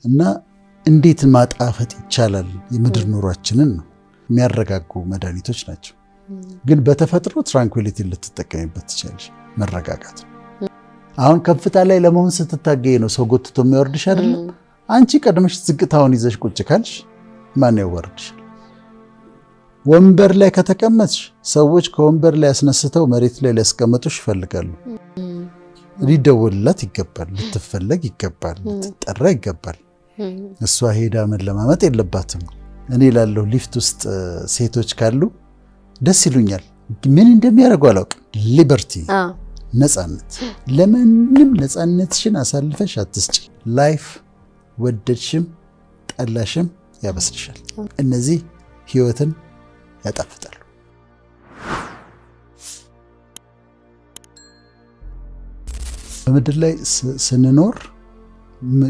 እና እንዴት ማጣፈጥ ይቻላል የምድር ኑሯችንን ነው የሚያረጋጉ መድኃኒቶች ናቸው። ግን በተፈጥሮ ትራንኩዊሊቲ ልትጠቀሚበት ትችላለሽ። መረጋጋት አሁን ከፍታ ላይ ለመሆን ስትታገይ ነው ሰው ጎትቶ የሚያወርድሽ አይደል? አንቺ ቀድመሽ ዝቅታውን ይዘሽ ቁጭ ካልሽ ማን ያወርድሽ? ወንበር ላይ ከተቀመጥሽ ሰዎች ከወንበር ላይ ያስነስተው መሬት ላይ ሊያስቀምጡሽ ይፈልጋሉ። ሊደወልላት ይገባል፣ ልትፈለግ ይገባል፣ ልትጠራ ይገባል። እሷ ሄዳ መለማመጥ የለባትም። እኔ ላለው ሊፍት ውስጥ ሴቶች ካሉ ደስ ይሉኛል። ምን እንደሚያደርጉ አላውቅም። ሊበርቲ ነፃነት፣ ለማንም ነፃነትሽን አሳልፈሽ አትስጪ። ላይፍ ወደድሽም ጠላሽም ያበስልሻል። እነዚህ ህይወትን ያጣፍጣሉ። በምድር ላይ ስንኖር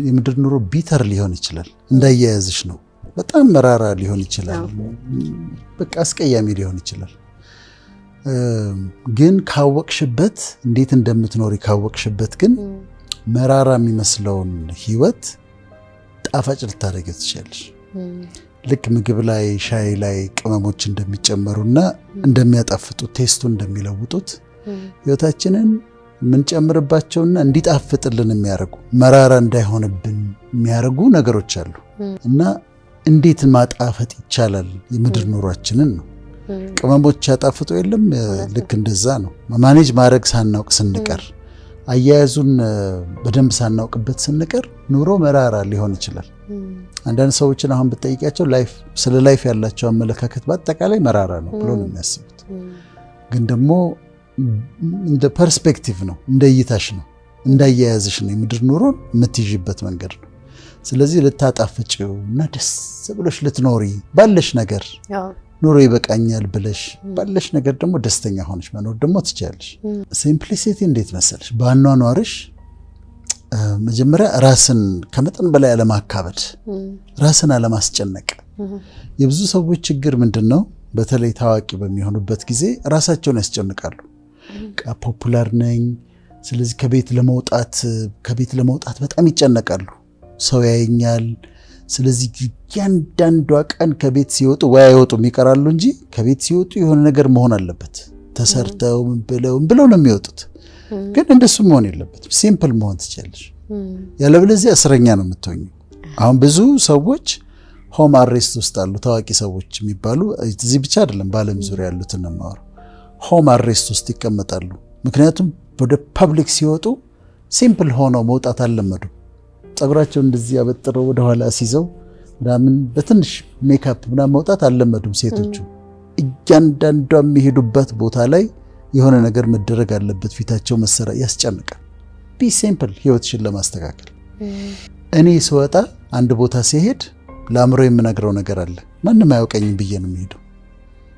የምድር ኑሮ ቢተር ሊሆን ይችላል፣ እንዳያያዝሽ ነው። በጣም መራራ ሊሆን ይችላል፣ በቃ አስቀያሚ ሊሆን ይችላል። ግን ካወቅሽበት እንዴት እንደምትኖሪ ካወቅሽበት ግን መራራ የሚመስለውን ህይወት ጣፋጭ ልታደርጊው ትችላለሽ። ልክ ምግብ ላይ ሻይ ላይ ቅመሞች እንደሚጨመሩና እንደሚያጣፍጡት ቴስቱ እንደሚለውጡት ህይወታችንን የምንጨምርባቸውና እንዲጣፍጥልን የሚያደርጉ መራራ እንዳይሆንብን የሚያደርጉ ነገሮች አሉ። እና እንዴት ማጣፈጥ ይቻላል የምድር ኑሯችንን ነው። ቅመሞች ያጣፍጡ የለም? ልክ እንደዛ ነው። ማኔጅ ማድረግ ሳናውቅ ስንቀር፣ አያያዙን በደንብ ሳናውቅበት ስንቀር ኑሮ መራራ ሊሆን ይችላል። አንዳንድ ሰዎችን አሁን ብትጠይቂያቸው ስለ ላይፍ ያላቸው አመለካከት በአጠቃላይ መራራ ነው ብሎ ነው የሚያስቡት። ግን ደግሞ እንደ ፐርስፔክቲቭ ነው፣ እንደ እይታሽ ነው፣ እንዳያያዝሽ ነው የምድር ኑሮን የምትይዥበት መንገድ ነው። ስለዚህ ልታጣፍጪው እና ደስ ብሎሽ ልትኖሪ ባለሽ ነገር ኑሮ ይበቃኛል ብለሽ ባለሽ ነገር ደግሞ ደስተኛ ሆነሽ መኖር ደግሞ ትችያለሽ። ሲምፕሊሲቲ እንዴት መሰለሽ? በአኗኗርሽ መጀመሪያ ራስን ከመጠን በላይ አለማካበድ፣ ራስን አለማስጨነቅ። የብዙ ሰዎች ችግር ምንድነው? በተለይ ታዋቂ በሚሆኑበት ጊዜ ራሳቸውን ያስጨንቃሉ። ፖፑላር ነኝ፣ ስለዚህ ከቤት ለመውጣት በጣም ይጨነቃሉ። ሰው ያየኛል። ስለዚህ ያንዳንዷ ቀን ከቤት ሲወጡ ወይ አይወጡም ይቀራሉ እንጂ ከቤት ሲወጡ የሆነ ነገር መሆን አለበት። ተሰርተው ምን ብለው ነው የሚወጡት። ግን እንደሱ መሆን የለበትም። ሲምፕል መሆን ትችላለሽ። ያለበለዚያ እስረኛ ነው የምትሆኚው። አሁን ብዙ ሰዎች ሆም አሬስት ውስጥ አሉ። ታዋቂ ሰዎች የሚባሉ እዚህ ብቻ አይደለም በዓለም ዙሪያ ያሉትን ነው የማወራው። ሆም አሬስት ውስጥ ይቀመጣሉ። ምክንያቱም ወደ ፐብሊክ ሲወጡ ሲምፕል ሆነው መውጣት አልለመዱም። ጸጉራቸው እንደዚህ ያበጥረው ወደ ኋላ ሲይዘው ምናምን በትንሽ ሜካፕ ምናምን መውጣት አልለመዱም ሴቶቹ። እያንዳንዷ የሚሄዱበት ቦታ ላይ የሆነ ነገር መደረግ አለበት። ፊታቸው መሰራ ያስጨንቃል። ቢ ሲምፕል ህይወትሽን ለማስተካከል። እኔ ስወጣ አንድ ቦታ ሲሄድ ለአእምሮ የምነግረው ነገር አለ። ማንም አያውቀኝም ብዬ ነው የምሄደው።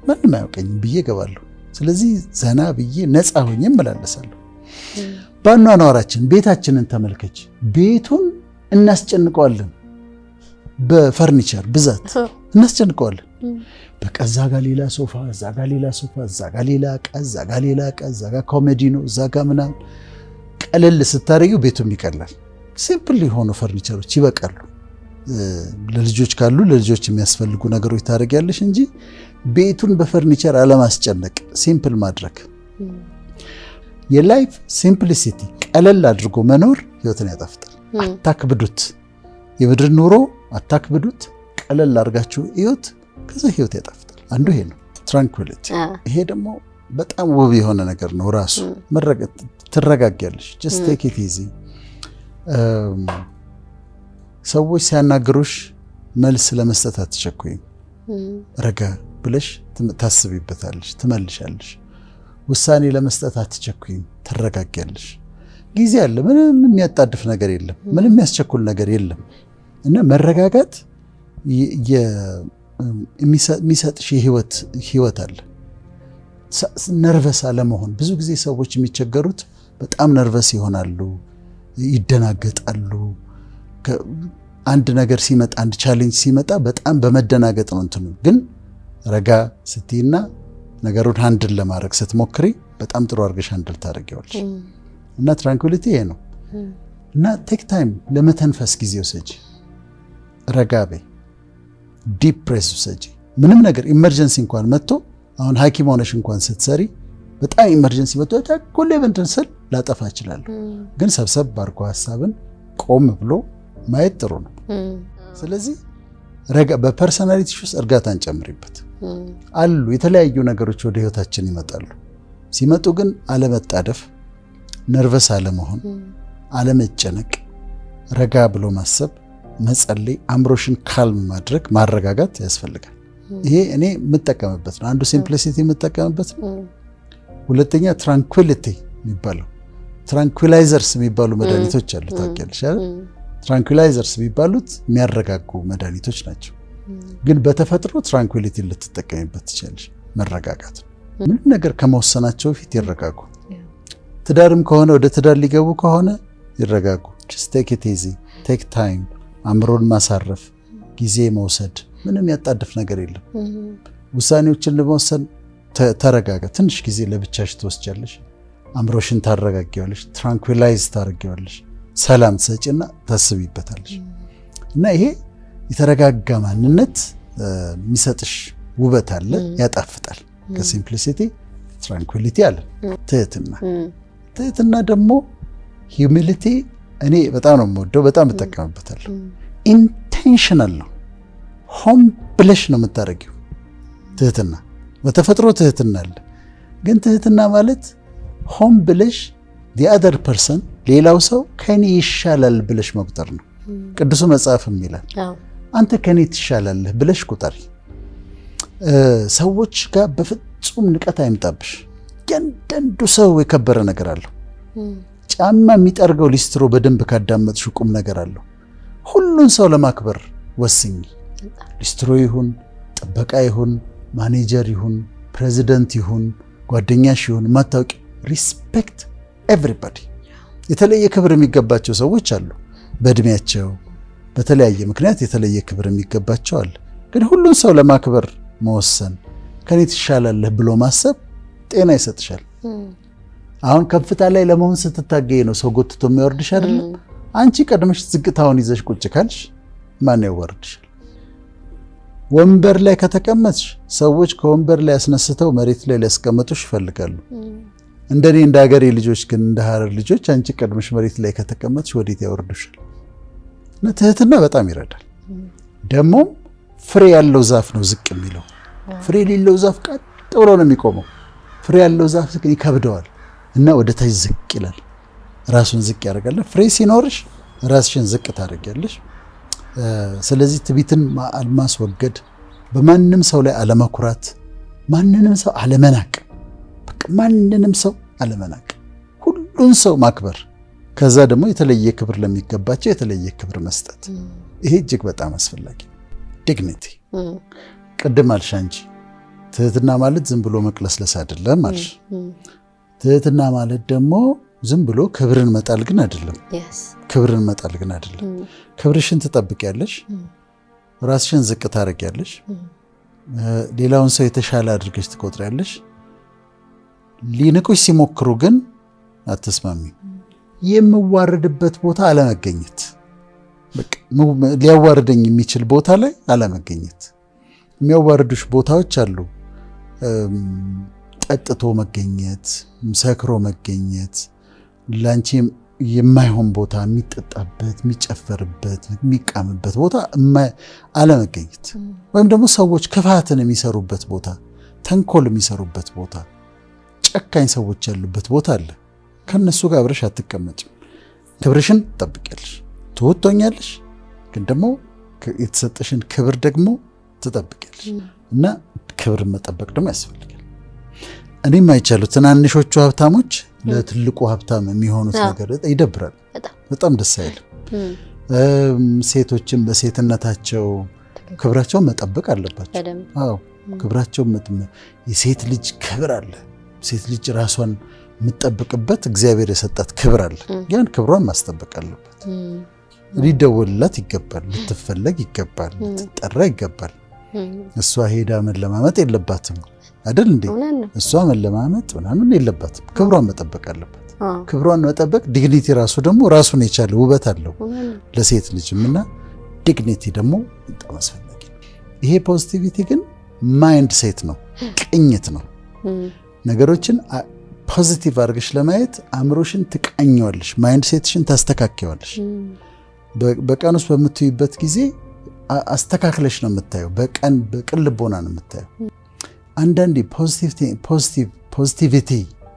ማንም አያውቀኝም ብዬ እገባለሁ። ስለዚህ ዘና ብዬ ነፃ ሆኜ እመላለሳለሁ። በአኗኗራችን ቤታችንን ተመልከች። ቤቱን እናስጨንቀዋለን። በፈርኒቸር ብዛት እናስጨንቀዋለን። በቃ እዛ ጋር ሌላ ሶፋ፣ እዛ ጋር ሌላ ሶፋ፣ እዛ ጋር ሌላ ዕቃ፣ እዛ ጋር ሌላ ዕቃ፣ እዛ ጋር ኮሜዲ ነው፣ እዛ ጋር ምናምን። ቀለል ስታረጊው ቤቱም ይቀላል። ሲምፕል የሆኑ ፈርኒቸሮች ይበቃሉ። ለልጆች ካሉ ለልጆች የሚያስፈልጉ ነገሮች ታደርጊያለሽ እንጂ ቤቱን በፈርኒቸር አለማስጨነቅ፣ ሲምፕል ማድረግ። የላይፍ ሲምፕሊሲቲ ቀለል አድርጎ መኖር ህይወትን ያጣፍጣል። አታክብዱት። የምድር ኑሮ አታክብዱት። ቀለል አድርጋችሁ ህይወት፣ ከዛ ህይወት ያጣፍጣል። አንዱ ይሄ ነው፣ ትራንኩዊሊቲ። ይሄ ደግሞ በጣም ውብ የሆነ ነገር ነው ራሱ። ትረጋጊያለሽ። ጀስት ቴክ ኢት ኢዚ። ሰዎች ሲያናግሩሽ መልስ ለመስጠት አትቸኩይም። ረጋ ብለሽ ታስቢበታለሽ፣ ትመልሻለሽ። ውሳኔ ለመስጠት አትቸኩይም፣ ትረጋጊያለሽ። ጊዜ አለ። ምንም የሚያጣድፍ ነገር የለም፣ ምንም የሚያስቸኩል ነገር የለም። እና መረጋጋት የሚሰጥሽ ህይወት አለ። ነርቨስ አለመሆን። ብዙ ጊዜ ሰዎች የሚቸገሩት በጣም ነርቨስ ይሆናሉ፣ ይደናገጣሉ። አንድ ነገር ሲመጣ፣ አንድ ቻሌንጅ ሲመጣ በጣም በመደናገጥ ነው እንትኑ። ግን ረጋ ስትይና ነገሩን ሃንድል ለማድረግ ስትሞክሪ በጣም ጥሩ አድርገሽ ሃንድል ታደርጊዋለሽ። እና ትራንኩዊሊቲ ይሄ ነው። እና ቴክ ታይም፣ ለመተንፈስ ጊዜ ወሰጂ። ረጋቤ ዲፕ ብሬዝ ውሰጂ። ምንም ነገር ኢመርጀንሲ እንኳን መጥቶ አሁን ሐኪም ሆነሽ እንኳን ስትሰሪ በጣም ኢመርጀንሲ መጥቶ ታኮሌ በእንትን ስል ላጠፋ እችላለሁ። ግን ሰብሰብ ባርጎ ሐሳብን ቆም ብሎ ማየት ጥሩ ነው። ስለዚህ በፐርሰናሊቲሽ ውስጥ እርጋታን ጨምሪበት። አሉ የተለያዩ ነገሮች ወደ ህይወታችን ይመጣሉ። ሲመጡ ግን አለመጣደፍ፣ ነርቨስ አለመሆን፣ አለመጨነቅ፣ ረጋ ብሎ ማሰብ፣ መጸለይ፣ አእምሮሽን ካልም ማድረግ ማረጋጋት ያስፈልጋል። ይሄ እኔ የምጠቀምበት ነው። አንዱ ሲምፕሊሲቲ የምጠቀምበት ነው። ሁለተኛ ትራንኩሊቲ የሚባለው ትራንኩላይዘርስ የሚባሉ መድኃኒቶች አሉ። ታውቂያለሽ አይደል? ትራንኩላይዘርስ የሚባሉት የሚያረጋጉ መድኃኒቶች ናቸው። ግን በተፈጥሮ ትራንኩሊቲ ልትጠቀሚበት ትችላለሽ። መረጋጋት ምንም ነገር ከመወሰናቸው በፊት ይረጋጉ። ትዳርም ከሆነ ወደ ትዳር ሊገቡ ከሆነ ይረጋጉ። just take it easy, take time። አእምሮን ማሳረፍ፣ ጊዜ መውሰድ፣ ምንም ያጣድፍ ነገር የለም። ውሳኔዎችን ለመወሰን ተረጋጋ። ትንሽ ጊዜ ለብቻሽ ትወስጃለሽ። አእምሮሽን ታረጋጊዋለሽ፣ ትራንኩላይዝ ታረጊዋለሽ፣ ሰላም ትሰጪና ታስቢበታለሽ። እና ይሄ የተረጋጋ ማንነት የሚሰጥሽ ውበት አለ፣ ያጣፍጣል። ከሲምፕሊሲቲ ትራንኩሊቲ አለ። ትህትና ደግሞ ሂዩሚሊቲ እኔ በጣም ነው የምወደው፣ በጣም እጠቀምበታለሁ። ኢንቴንሽናል ነው፣ ሆም ብለሽ ነው የምታደርጊው። ትህትና በተፈጥሮ ትህትና አለ። ግን ትህትና ማለት ሆም ብለሽ the other person ሌላው ሰው ከኔ ይሻላል ብለሽ መቁጠር ነው። ቅዱሱ መጽሐፍም ይላል አንተ ከኔ ትሻላለህ ብለሽ ቁጠሪ። ሰዎች ጋር በፍጹም ንቀት አይምጣብሽ። እያንዳንዱ ሰው የከበረ ነገር አለው። ጫማ የሚጠርገው ሊስትሮ በደንብ ካዳመጥሽ ቁም ነገር አለው። ሁሉን ሰው ለማክበር ወስኝ። ሊስትሮ ይሁን፣ ጥበቃ ይሁን፣ ማኔጀር ይሁን፣ ፕሬዚደንት ይሁን፣ ጓደኛሽ ይሁን፣ ማታውቂ ሪስፔክት ኤቭሪባዲ። የተለየ ክብር የሚገባቸው ሰዎች አሉ። በእድሜያቸው በተለያየ ምክንያት የተለየ ክብር የሚገባቸው አለ። ግን ሁሉን ሰው ለማክበር መወሰን፣ ከኔ ትሻላለህ ብሎ ማሰብ ጤና ይሰጥሻል። አሁን ከፍታ ላይ ለመሆን ስትታገይ ነው ሰው ጎትቶ የሚያወርድሽ አይደለም። አንቺ ቀድመሽ ዝቅታውን ይዘሽ ቁጭ ካልሽ ማን ያወርድሻል? ወንበር ላይ ከተቀመጥሽ ሰዎች ከወንበር ላይ ያስነስተው መሬት ላይ ሊያስቀምጡሽ ይፈልጋሉ። እንደኔ እንደ ሀገሬ ልጆች ግን እንደ ሀረር ልጆች አንቺ ቀድመሽ መሬት ላይ ከተቀመጥሽ ወዴት ያወርዱሻል? እና ትህትና በጣም ይረዳል። ደግሞ ፍሬ ያለው ዛፍ ነው ዝቅ የሚለው። ፍሬ የሌለው ዛፍ ቀጥ ብሎ ነው የሚቆመው። ፍሬ ያለው ዛፍ ግን ይከብደዋል እና ወደ ታች ዝቅ ይላል። ራሱን ዝቅ ያደርጋል። ፍሬ ሲኖርሽ ራስሽን ዝቅ ታደርጊያለሽ። ስለዚህ ትዕቢትን ማስወገድ፣ በማንም ሰው ላይ አለመኩራት፣ ማንንም ሰው አለመናቅ፣ በቃ ማንንም ሰው አለመናቅ፣ ሁሉን ሰው ማክበር፣ ከዛ ደግሞ የተለየ ክብር ለሚገባቸው የተለየ ክብር መስጠት። ይሄ እጅግ በጣም አስፈላጊ። ዲግኒቲ ቅድም አልሽ አንቺ ትህትና ማለት ዝም ብሎ መቅለስለስ አይደለም አልሽ። ትህትና ማለት ደግሞ ዝም ብሎ ክብርን መጣል ግን አይደለም። ክብርን መጣል ግን አይደለም። ክብርሽን ትጠብቂያለሽ፣ ራስሽን ዝቅ ታደርጊያለሽ፣ ሌላውን ሰው የተሻለ አድርገሽ ትቆጥሪያለሽ። ሊንቁሽ ሲሞክሩ ግን አትስማሚ። የምዋረድበት ቦታ አለመገኘት፣ በቃ ሊያዋርደኝ የሚችል ቦታ ላይ አለመገኘት። የሚያዋርዱሽ ቦታዎች አሉ። ጠጥቶ መገኘት፣ ሰክሮ መገኘት፣ ላንቺ የማይሆን ቦታ፣ የሚጠጣበት፣ የሚጨፈርበት፣ የሚቃምበት ቦታ አለመገኘት፣ ወይም ደግሞ ሰዎች ክፋትን የሚሰሩበት ቦታ፣ ተንኮል የሚሰሩበት ቦታ፣ ጨካኝ ሰዎች ያሉበት ቦታ አለ። ከነሱ ጋር አብረሽ አትቀመጭም። ክብርሽን ትጠብቂያለሽ፣ ትወጥኛለሽ፣ ግን ደግሞ የተሰጠሽን ክብር ደግሞ ትጠብቂያለሽ። እና ክብርን መጠበቅ ደግሞ ያስፈልጋል። እኔም አይቻሉ ትናንሾቹ ሀብታሞች ለትልቁ ሀብታም የሚሆኑት ነገር ይደብራል። በጣም ደስ አይልም። ሴቶችን በሴትነታቸው ክብራቸውን መጠበቅ አለባቸው። አዎ ክብራቸው የሴት ልጅ ክብር አለ። ሴት ልጅ ራሷን የምትጠብቅበት እግዚአብሔር የሰጣት ክብር አለ። ያን ክብሯን ማስጠበቅ አለበት። ሊደወልላት ይገባል፣ ልትፈለግ ይገባል፣ ልትጠራ ይገባል። እሷ ሄዳ መለማመጥ የለባትም አይደል እንዴ? እሷ መለማመጥ ምናምን የለባትም። ክብሯን መጠበቅ አለባት። ክብሯን መጠበቅ ዲግኒቲ ራሱ ደግሞ ራሱን የቻለ ውበት አለው ለሴት ልጅም እና ዲግኒቲ ደግሞ በጣም አስፈላጊ ነው። ይሄ ፖዚቲቪቲ ግን ማይንድ ሴት ነው፣ ቅኝት ነው። ነገሮችን ፖዚቲቭ አድርገሽ ለማየት አእምሮሽን ትቃኘዋለሽ፣ ማይንድ ሴትሽን ታስተካክያለሽ። በቀን ውስጥ በምትይበት ጊዜ አስተካክለሽ ነው የምታየው። በቅን ልቦና ነው የምታየው። አንዳንዴ ፖዚቲቪቲ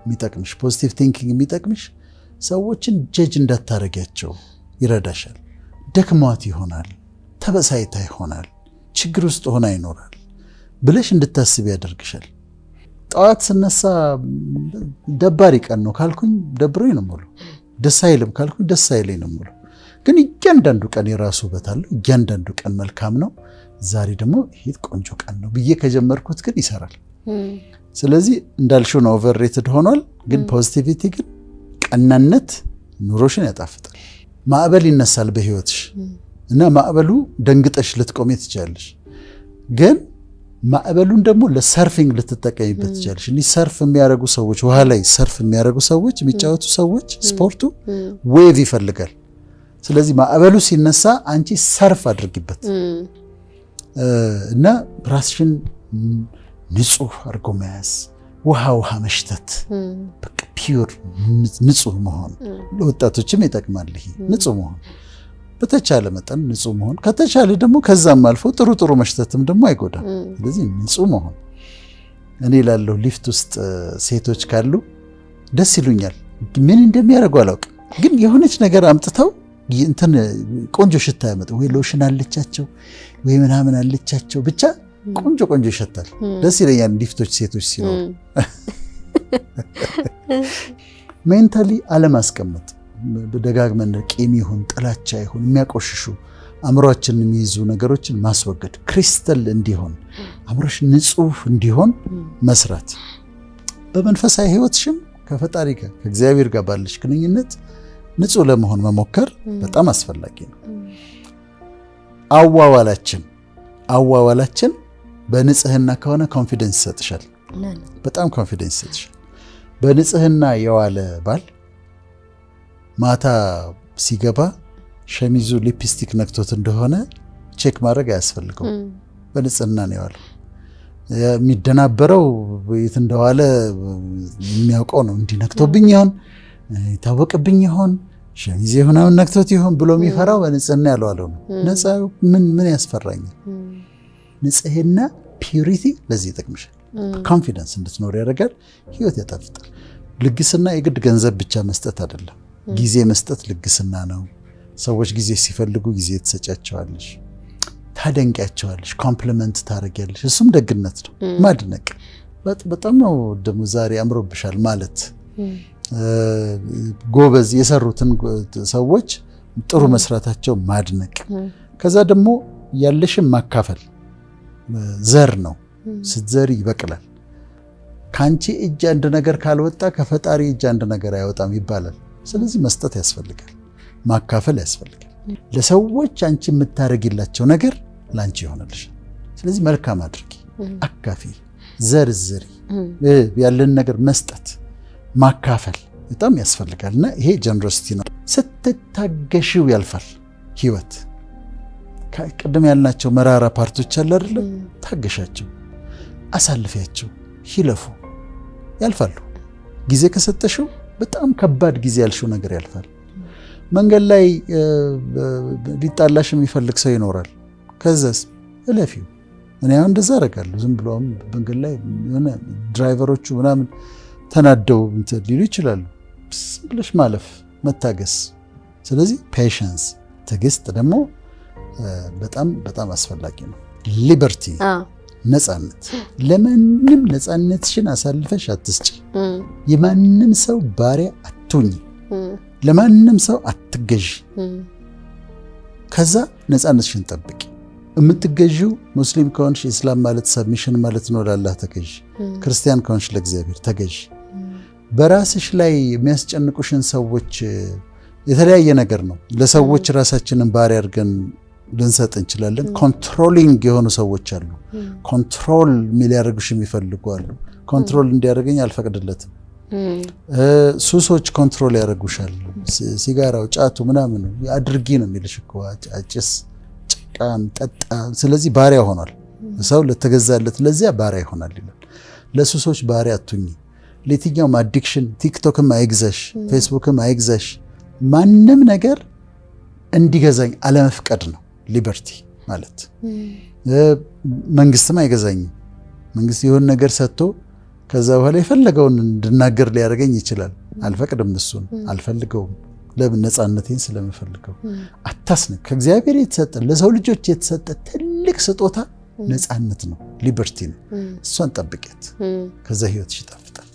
የሚጠቅምሽ ፖዚቲቭ ቲንኪንግ የሚጠቅምሽ ሰዎችን ጀጅ እንዳታረጊያቸው ይረዳሻል። ደክሟት ይሆናል፣ ተበሳይታ ይሆናል፣ ችግር ውስጥ ሆና ይኖራል ብለሽ እንድታስብ ያደርግሻል። ጠዋት ስነሳ ደባሪ ቀን ነው ካልኩኝ ደብሮኝ ነው የምውለው። ደስ አይልም ካልኩኝ ደስ አይለኝ ነው የምውለው። ግን እያንዳንዱ ቀን የራሱ ውበት አለው። እያንዳንዱ ቀን መልካም ነው። ዛሬ ደግሞ ይሄ ቆንጆ ቀን ነው ብዬ ከጀመርኩት ግን ይሰራል። ስለዚህ እንዳልሽው ነው ኦቨርሬትድ ሆኗል። ግን ፖዚቲቪቲ ግን ቀናነት ኑሮሽን ያጣፍጣል። ማዕበል ይነሳል በህይወትሽ እና ማዕበሉ ደንግጠሽ ልትቆሚ ትችላለሽ። ግን ማዕበሉን ደግሞ ለሰርፊንግ ልትጠቀሚበት ትችላለሽ። እንዲህ ሰርፍ የሚያደርጉ ሰዎች፣ ውሃ ላይ ሰርፍ የሚያደርጉ ሰዎች፣ የሚጫወቱ ሰዎች ስፖርቱ ዌቭ ይፈልጋል። ስለዚህ ማዕበሉ ሲነሳ አንቺ ሰርፍ አድርጊበት እና ራስሽን ንጹህ አድርጎ መያዝ፣ ውሃ መሽተት፣ በቃ ፒውር ንጹህ መሆን ለወጣቶችም ይጠቅማል። ይሄ ንጹህ መሆን በተቻለ መጠን ንጹህ መሆን ከተቻለ ደግሞ ከዛም አልፎ ጥሩ መሽተትም ደግሞ አይጎዳም። ስለዚህ ንጹህ መሆን እኔ ላለው ሊፍት ውስጥ ሴቶች ካሉ ደስ ይሉኛል። ምን እንደሚያደርጉ አላውቅም፣ ግን የሆነች ነገር አምጥተው እንትን ቆንጆ ሽታ ያመጣ ወይ ሎሽን አለቻቸው ወይ ምናምን አለቻቸው፣ ብቻ ቆንጆ ይሸታል። ደስ ይለኛል ሊፍቶች ሴቶች ሲኖሩ። ሜንታሊ አለማስቀመጥ፣ ደጋግመን ቂም ይሁን ጥላቻ ይሁን የሚያቆሽሹ አእምሮአችንን የሚይዙ ነገሮችን ማስወገድ፣ ክሪስታል እንዲሆን አእምሮሽ ንጹህ እንዲሆን መስራት። በመንፈሳዊ ህይወትሽም ከፈጣሪ ጋር ከእግዚአብሔር ጋር ባለሽ ግንኙነት ንጹህ ለመሆን መሞከር በጣም አስፈላጊ ነው። አዋዋላችን በንጽህና ከሆነ ኮንፊደንስ ይሰጥሻል። በጣም ኮንፊደንስ ይሰጥሻል። በንጽህና የዋለ ባል ማታ ሲገባ ሸሚዙ ሊፕስቲክ ነክቶት እንደሆነ ቼክ ማድረግ አያስፈልገው። በንጽህና ነው የዋለው። የሚደናበረው የት እንደዋለ የሚያውቀው ነው። እንዲነክቶብኝ ይሆን ይታወቅብኝ ይሆን ሸሚዜ ምናምን ነክቶት ይሆን ብሎ የሚፈራው በንጽህና ያልዋለው ነው። ነፃ ምን ያስፈራኛል? ንጽህና ፒዩሪቲ ለዚህ ይጠቅምሻል። ኮንፊደንስ እንድትኖር ያደርጋል። ህይወት ያጣፍጣል። ልግስና የግድ ገንዘብ ብቻ መስጠት አይደለም። ጊዜ መስጠት ልግስና ነው። ሰዎች ጊዜ ሲፈልጉ ጊዜ ትሰጫቸዋለሽ፣ ታደንቂያቸዋለሽ፣ ኮምፕሊመንት ታደርጊያለሽ። እሱም ደግነት ነው። ማድነቅ በጣም ነው ደግሞ ዛሬ አምሮብሻል ማለት ጎበዝ የሰሩትን ሰዎች ጥሩ መስራታቸው ማድነቅ። ከዛ ደግሞ ያለሽን ማካፈል። ዘር ነው፣ ስትዘሪ ይበቅላል። ካንቺ እጅ አንድ ነገር ካልወጣ ከፈጣሪ እጅ አንድ ነገር አይወጣም ይባላል። ስለዚህ መስጠት ያስፈልጋል፣ ማካፈል ያስፈልጋል። ለሰዎች አንቺ የምታረጊላቸው ነገር ላንቺ ይሆናልሽ። ስለዚህ መልካም አድርጊ፣ አካፊ፣ ዘርዝሪ። ያለን ነገር መስጠት ማካፈል በጣም ያስፈልጋል። እና ይሄ ጀነሮሲቲ ነው። ስትታገሺው ያልፋል ህይወት። ቅድም ያልናቸው መራራ ፓርቶች አለ አይደለም? ታገሻቸው፣ አሳልፊያቸው፣ ይለፉ፣ ያልፋሉ። ጊዜ ከሰጠሽው በጣም ከባድ ጊዜ ያልሽው ነገር ያልፋል። መንገድ ላይ ሊጣላሽ የሚፈልግ ሰው ይኖራል። ከዛስ እለፊው። እኔ አሁን እንደዛ አደርጋለሁ። ዝም ብሎ መንገድ ላይ የሆነ ድራይቨሮቹ ምናምን ተናደው ሊሉ ይችላሉ። ዝም ብለሽ ማለፍ፣ መታገስ። ስለዚህ ፔሽንስ፣ ትዕግስት ደግሞ በጣም አስፈላጊ ነው። ሊበርቲ፣ ነፃነት። ለማንም ነፃነትሽን አሳልፈሽ አትስጪ። የማንም ሰው ባሪያ አትሁኚ። ለማንም ሰው አትገዢ። ከዛ ነፃነትሽን ጠብቂ። የምትገዢው ሙስሊም ከሆንሽ ኢስላም ማለት ሰብሚሽን ማለት ነው፣ ለአላህ ተገዢ። ክርስቲያን ከሆንሽ ለእግዚአብሔር ተገዢ። በራስሽ ላይ የሚያስጨንቁሽን ሰዎች የተለያየ ነገር ነው። ለሰዎች ራሳችንን ባሪያ አድርገን ልንሰጥ እንችላለን። ኮንትሮሊንግ የሆኑ ሰዎች አሉ። ኮንትሮል ሊያደርጉሽ የሚፈልጉ አሉ። ኮንትሮል እንዲያደርገኝ አልፈቅድለትም። ሱሶች ኮንትሮል ያደርጉሻል። ሲጋራው፣ ጫቱ ምናምን አድርጊ ነው የሚልሽ እኮ። አጭስ፣ ጠጣም ጠጣ ስለዚህ ባሪያ ሆኗል ሰው ለተገዛለት ለዚያ ባሪያ ይሆናል ይላል ለሱሶች ባሪያ አትሁኚ ለየትኛውም አዲክሽን ቲክቶክም አይግዛሽ ፌስቡክም አይግዛሽ ማንም ነገር እንዲገዛኝ አለመፍቀድ ነው ሊበርቲ ማለት መንግስትም አይገዛኝም መንግስት የሆነ ነገር ሰጥቶ ከዛ በኋላ የፈለገውን እንድናገር ሊያደርገኝ ይችላል አልፈቅድም እሱን አልፈልገውም ለምን ነፃነቴን ስለምፈልገው አታስነክ ከእግዚአብሔር የተሰጠ ለሰው ልጆች የተሰጠ ትልቅ ስጦታ ነፃነት ነው ሊበርቲ ነው እሷን ጠብቂያት ከዛ ህይወትሽ ይጣፍጣል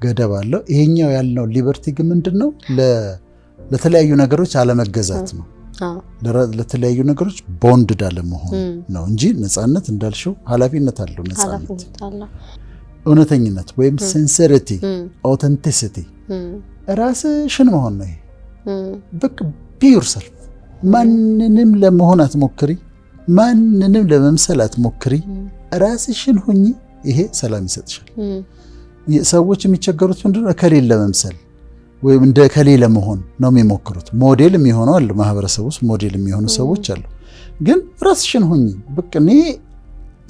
ገደብ አለው ይሄኛው ያልነው ሊበርቲ ግን ምንድነው ለተለያዩ ነገሮች አለመገዛት ነው ለተለያዩ ነገሮች ቦንድድ አለመሆን ነው እንጂ ነፃነት እንዳልሽው ኃላፊነት አለው ነፃነት እውነተኝነት ወይም ሲንሰሪቲ ኦተንቲሲቲ ራስሽን መሆን ነው በቃ ቢ ዮርሰልፍ ማንንም ለመሆን አትሞክሪ ማንንም ለመምሰል አትሞክሪ ራስሽን ሁኚ ይሄ ሰላም ይሰጥሻል ሰዎች የሚቸገሩት ምንድነው ከሌለ ለመምሰል ወይም እንደ ከሌ ለመሆን ነው የሚሞክሩት ሞዴል የሚሆነው አለ ማህበረሰብ ውስጥ ሞዴል የሚሆኑ ሰዎች አሉ ግን ራስሽን ሁኚ በቃ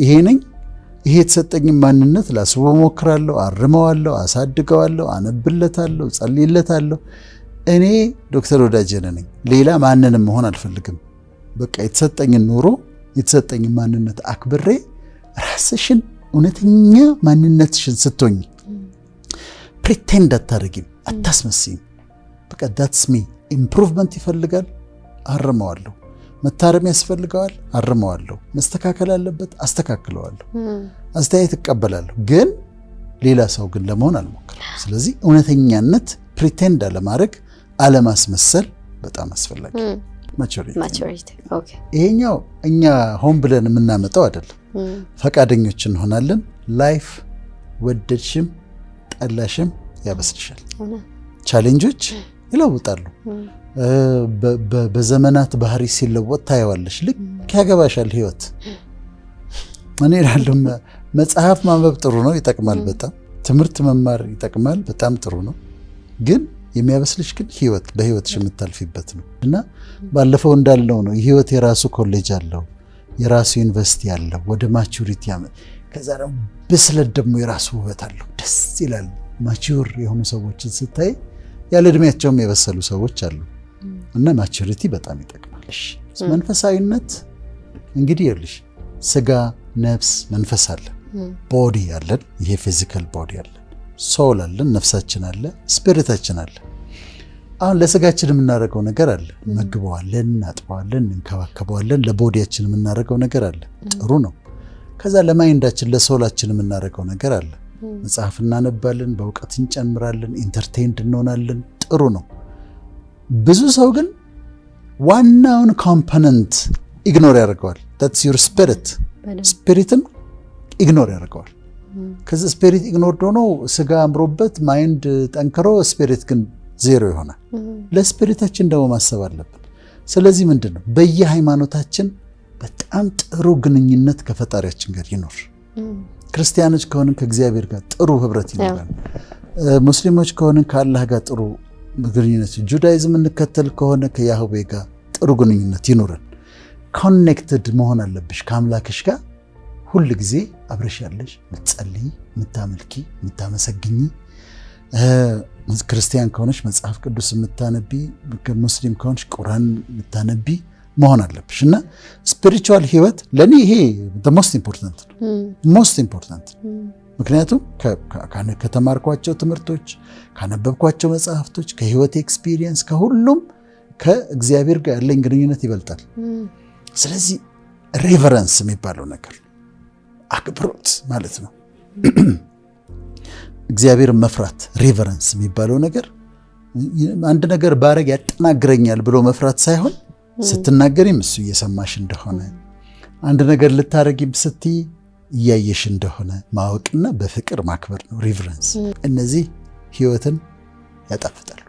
ይሄ ነኝ ይሄ የተሰጠኝ ማንነት ላስበው ሞክራለሁ አርመዋለሁ አሳድገዋለሁ አነብለታለሁ ጸልይለታለሁ እኔ ዶክተር ወዳጄ ነኝ ሌላ ማንንም መሆን አልፈልግም በቃ የተሰጠኝን ኑሮ የተሰጠኝን ማንነት አክብሬ ራስሽን እውነተኛ ማንነትሽን ስትሆኚ ፕሪቴንድ አታደርጊም አታስመስይም በቃ that's me ኢምፕሩቭመንት ይፈልጋል አርመዋለሁ መታረም ያስፈልገዋል አርመዋለሁ መስተካከል አለበት አስተካክለዋለሁ አስተያየት እቀበላለሁ ግን ሌላ ሰው ግን ለመሆን አልሞክርም ስለዚህ እውነተኛነት ፕሪቴንድ አለማድረግ አለማስመሰል በጣም አስፈላጊ ማቹሪቲ ኦኬ ይሄኛው እኛ ሆን ብለን የምናመጣው አይደለም ፈቃደኞች እንሆናለን ላይፍ ወደድሽም ጠላሽም ያበስልሻል ቻሌንጆች ይለውጣሉ በዘመናት ባህሪ ሲለወጥ ታየዋለሽ ልክ ያገባሻል ህይወት እኔ እላለሁ መጽሐፍ ማንበብ ጥሩ ነው ይጠቅማል በጣም ትምህርት መማር ይጠቅማል በጣም ጥሩ ነው ግን የሚያበስልሽ ግን ህይወት በህይወትሽ የምታልፊበት ነው እና ባለፈው እንዳልነው ነው ህይወት የራሱ ኮሌጅ አለው የራሱ ዩኒቨርሲቲ አለው ወደ ማቹሪቲ ከዛ ደግሞ ብስለት ደግሞ የራሱ ውበት አለው ደስ ይላል ማቹር የሆኑ ሰዎችን ስታይ ያለ እድሜያቸውም የበሰሉ ሰዎች አሉ እና ማቹሪቲ በጣም ይጠቅማል መንፈሳዊነት እንግዲህ ይልሽ ስጋ ነፍስ መንፈስ አለ ቦዲ አለን ይሄ ፊዚካል ቦዲ አለ ሶል አለን ነፍሳችን አለ ስፒሪታችን አለ አሁን ለስጋችን የምናደርገው ነገር አለ መግበዋለን እናጥበዋለን እንከባከበዋለን ለቦዲያችን የምናደርገው ነገር አለ ጥሩ ነው ከዛ ለማይንዳችን ለሶላችን የምናደርገው ነገር አለ መጽሐፍ እናነባለን በእውቀት እንጨምራለን ኢንተርቴይንድ እንሆናለን ጥሩ ነው ብዙ ሰው ግን ዋናውን ኮምፖነንት ኢግኖር ያደርገዋል that's your ስፒሪትን ኢግኖር ያደርገዋል ከዛ ስፒሪት ኢግኖር ሆኖ ስጋ አምሮበት ማይንድ ጠንክሮ ስፒሪት ግን ዜሮ ይሆናል ለስፒሪታችን ደግሞ ማሰብ አለብን ስለዚህ ምንድነው በየሃይማኖታችን በጣም ጥሩ ግንኙነት ከፈጣሪያችን ጋር ይኖር ክርስቲያኖች ከሆነ ከእግዚአብሔር ጋር ጥሩ ህብረት ይኖራል ሙስሊሞች ከሆነ ከአላህ ጋር ጥሩ ግንኙነት ጁዳይዝም እንከተል ከሆነ ከያህዌ ጋር ጥሩ ግንኙነት ይኖራል ኮኔክትድ መሆን አለብሽ ከአምላክሽ ጋር ሁሉ ጊዜ አብረሽ ያለሽ ምትጸልይ ምታመልኪ ምታመሰግኚ ክርስቲያን ከሆነሽ መጽሐፍ ቅዱስ ምታነቢ ሙስሊም ከሆነሽ ቁርአን ምታነቢ መሆን አለብሽ እና ስፒሪቹዋል ህይወት ለኔ ይሄ the most important ምክንያቱም ከተማርኳቸው ትምህርቶች ካነበብኳቸው መጽሐፍቶች ከህይወት ኤክስፒሪየንስ ከሁሉም ከእግዚአብሔር ጋር ያለኝ ግንኙነት ይበልጣል ስለዚህ ሬቨረንስ የሚባለው ነገር አክብሮት ማለት ነው እግዚአብሔር መፍራት ሬቨረንስ የሚባለው ነገር አንድ ነገር ባረግ ያጠናግረኛል ብሎ መፍራት ሳይሆን ስትናገሪም እሱ እየሰማሽ እንደሆነ አንድ ነገር ልታረጊም ስትይ እያየሽ እንደሆነ ማወቅና በፍቅር ማክበር ነው ሬቨረንስ እነዚህ ህይወትን ያጣፍጣል